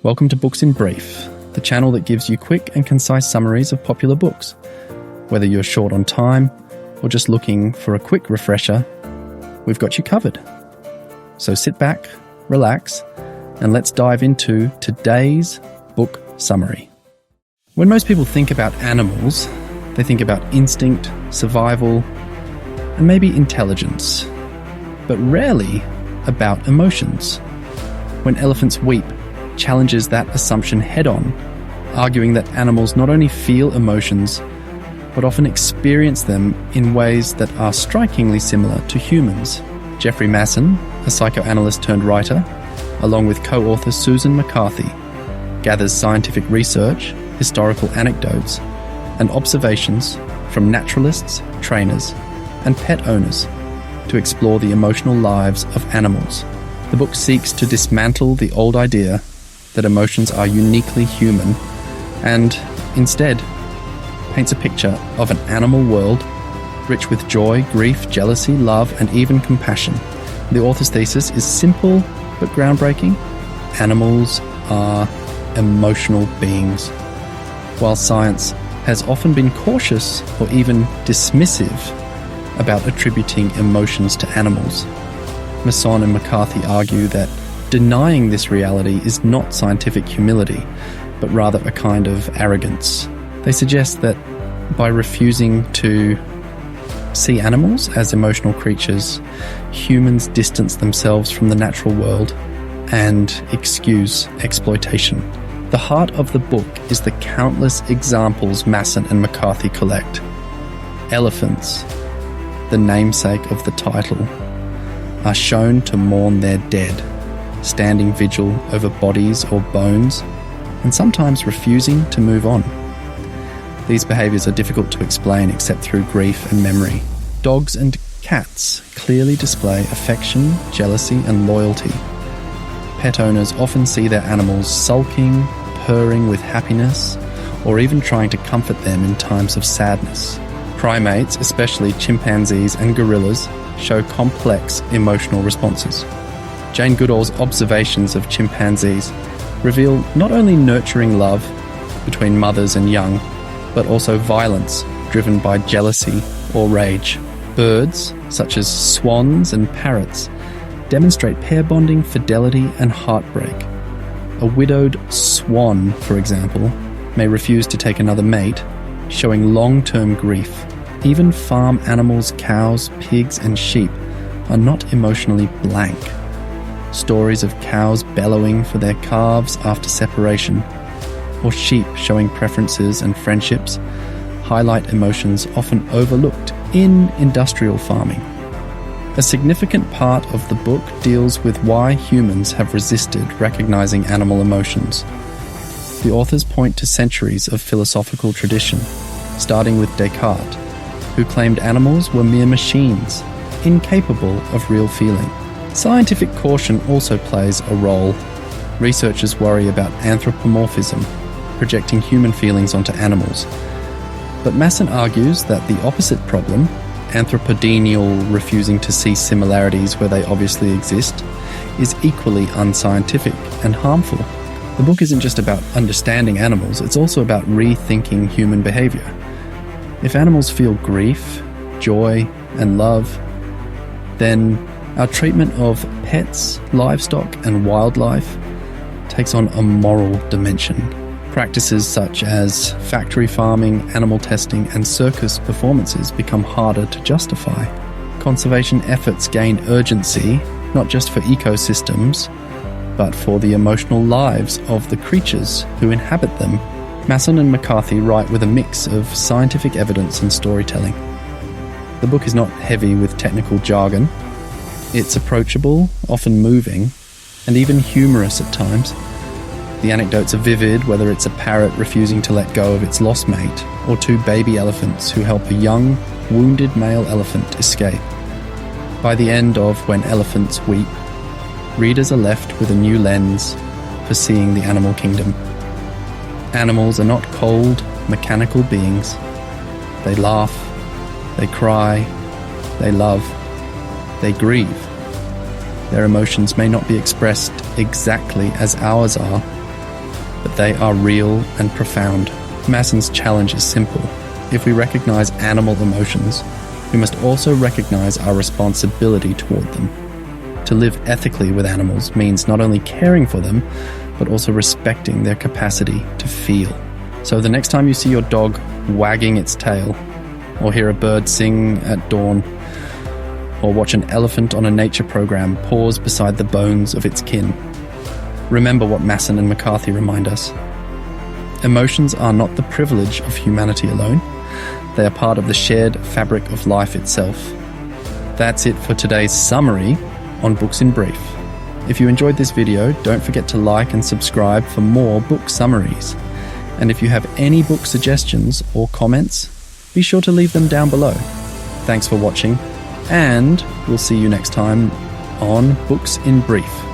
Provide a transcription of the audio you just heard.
Welcome to Books in Brief, the channel that gives you quick and concise summaries of popular books. Whether you're short on time or just looking for a quick refresher, we've got you covered. So sit back, relax, and let's dive into today's book summary. When most people think about animals, they think about instinct, survival, and maybe intelligence, but rarely about emotions. When Elephants Weep challenges that assumption head-on, arguing that animals not only feel emotions, but often experience them in ways that are strikingly similar to humans. Jeffrey Masson, a psychoanalyst turned writer, along with co-author Susan McCarthy, gathers scientific research, historical anecdotes, and observations from naturalists, trainers, and pet owners to explore the emotional lives of animals. The book seeks to dismantle the old idea that emotions are uniquely human and, instead, paints a picture of an animal world rich with joy, grief, jealousy, love, and even compassion. The author's thesis is simple but groundbreaking. Animals are emotional beings. While science has often been cautious or even dismissive about attributing emotions to animals, Masson and McCarthy argue that denying this reality is not scientific humility, but rather a kind of arrogance. They suggest that by refusing to see animals as emotional creatures, humans distance themselves from the natural world and excuse exploitation. The heart of the book is the countless examples Masson and McCarthy collect. Elephants, the namesake of the title, are shown to mourn their dead, standing vigil over bodies or bones, and sometimes refusing to move on. These behaviours are difficult to explain except through grief and memory. Dogs and cats clearly display affection, jealousy, and loyalty. Pet owners often see their animals sulking, purring with happiness, or even trying to comfort them in times of sadness. Primates, especially chimpanzees and gorillas, show complex emotional responses. Jane Goodall's observations of chimpanzees reveal not only nurturing love between mothers and young, but also violence driven by jealousy or rage. Birds, such as swans and parrots, demonstrate pair bonding, fidelity, and heartbreak. A widowed swan, for example, may refuse to take another mate, showing long-term grief. Even farm animals, cows, pigs, and sheep are not emotionally blank. Stories of cows bellowing for their calves after separation, or sheep showing preferences and friendships, highlight emotions often overlooked in industrial farming. A significant part of the book deals with why humans have resisted recognizing animal emotions. The authors point to centuries of philosophical tradition, starting with Descartes, who claimed animals were mere machines, incapable of real feeling. Scientific caution also plays a role. Researchers worry about anthropomorphism, projecting human feelings onto animals. But Masson argues that the opposite problem, anthropodenial refusing to see similarities where they obviously exist, is equally unscientific and harmful. The book isn't just about understanding animals, it's also about rethinking human behaviour. If animals feel grief, joy, and love, then our treatment of pets, livestock, and wildlife takes on a moral dimension. Practices such as factory farming, animal testing, and circus performances become harder to justify. Conservation efforts gain urgency, not just for ecosystems, but for the emotional lives of the creatures who inhabit them. Masson and McCarthy write with a mix of scientific evidence and storytelling. The book is not heavy with technical jargon. It's approachable, often moving, and even humorous at times. The anecdotes are vivid, whether it's a parrot refusing to let go of its lost mate, or two baby elephants who help a young, wounded male elephant escape. By the end of When Elephants Weep, readers are left with a new lens for seeing the animal kingdom. Animals are not cold, mechanical beings. They laugh, they cry, they love, they grieve. Their emotions may not be expressed exactly as ours are, but they are real and profound. Masson's challenge is simple. If we recognize animal emotions, we must also recognize our responsibility toward them. To live ethically with animals means not only caring for them, but also respecting their capacity to feel. So the next time you see your dog wagging its tail, or hear a bird sing at dawn, or watch an elephant on a nature program pause beside the bones of its kin, remember what Masson and McCarthy remind us. Emotions are not the privilege of humanity alone. They are part of the shared fabric of life itself. That's it for today's summary on Books in Brief. If you enjoyed this video, don't forget to like and subscribe for more book summaries. And if you have any book suggestions or comments, be sure to leave them down below. Thanks for watching, and we'll see you next time on Books in Brief.